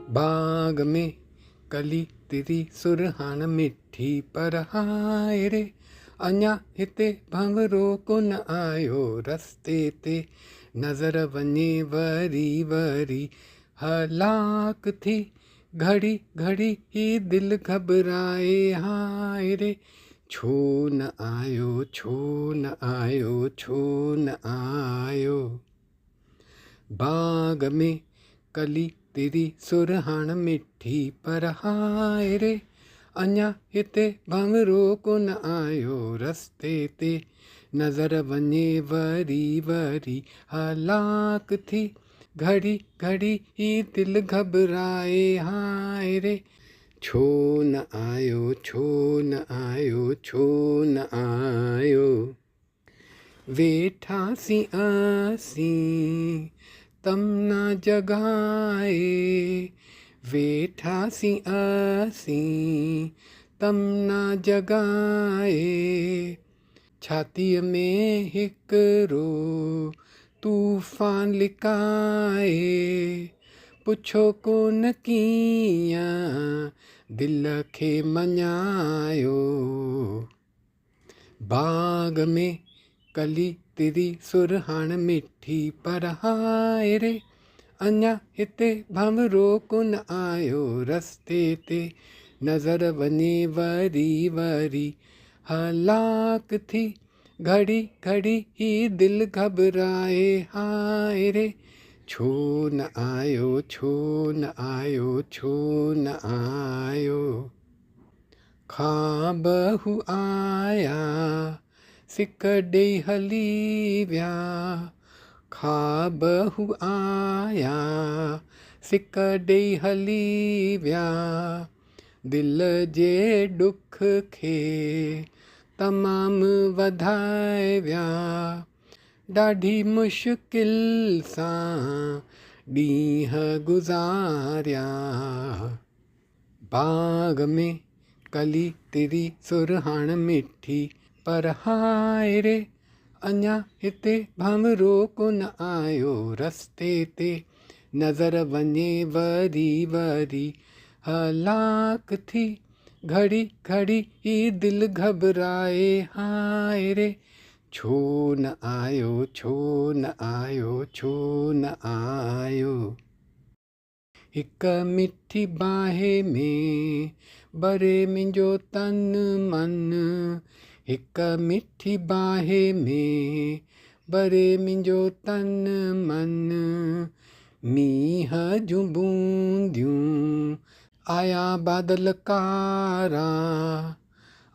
बाग में कली तिरी सुरहान मिठी पर हाय रे, अञा हिते भंवरो कोन आयो रस्ते ते, नज़र वञे वरी वरी हलाक थी, घड़ी घड़ी ही दिल घबराए हाय रे, छो न आयो छो न आयो छो न आयो। बाग में कली तिरी सुरहान मिठी पर हाय रे, अञा हिते भंवरो कोन आयो रस्ते ते, नज़र वञे वरी वरी हलाक थी, घड़ी घड़ी ही दिल घबराए हाय रे, छो न आयो छो न आयो छो न आयो। वेठासी असी तमना जगाए, वेठासी असी तमना जगाए, छातीअ में हिकिड़ो तूफ़ान लिकाए, पुछो कोन कीअं दिल खे मञायो। बाग में कली तिरी सुरहान मिठी पर हाय रे, अञा हिते भंवरो कोन आयो रस्ते ते, नज़र वञे वरी वरी हलाक थी, घड़ी घड़ी ही दिल घबराए हाय रे, छो न आयो छो न आयो छो न आयो। खाबहु आया सिक ॾेई हली विया, खाबहु आया सिक ॾेई हली विया, दिल जे ॾुख खे तमामु वधाए विया, ॾाढी मुश्किल सां ॾींहं गुज़ारिया। बाग में कली तिरी सुरहान मिठी पर हाय रे, अञा हिते भंवरो कोन आयो रस्ते ते, नज़र वञे वरी वरी हलाक थी, घड़ी घड़ी ही दिल घबराए हाय रे, छो न आयो छो न आयो छो न आयो। हिक मिठी बाहि में बरे मुंहिंजो तन मन, हिक मिठी बाहि में बरे मुंहिंजो तन मन, मींहं जूं बूंदियूं आया बादल कारा,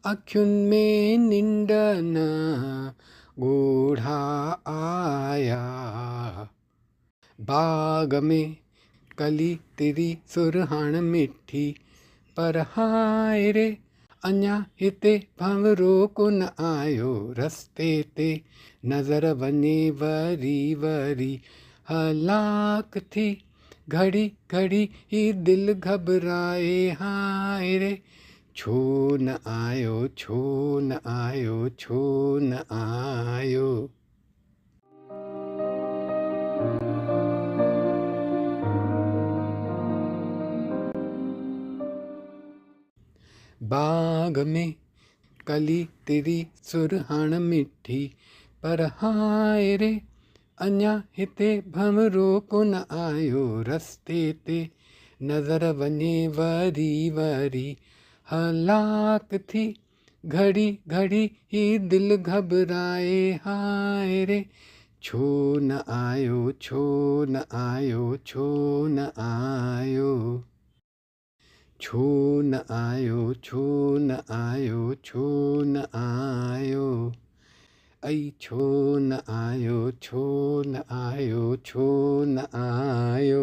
अखियुनि में निंड न ॻोढ़ा आया। बाग में कली तिरी सुरहान मिठी पर हाय रे, अञा हिते भंवरो कोन आयो रस्ते ते, नज़र वञे वरी वरी हलाक थी, घड़ी घड़ी ही दिल घबराए हाय रे, छो न आयो छो न आयो छो न आयो। बाग में कली तिरी सुरहान मिठी पर हाय रे, अञा हिते भंवरो कोन आयो रस्ते ते, नज़र वञे वरी वरी हलाक थी, घड़ी घड़ी ही दिल घबराए हाय रे, छो न आयो छो न आयो छो न आयो। छो न आयो छो न आयो छो न आयो, ऐ छो न आयो छो न आयो छो न आयो।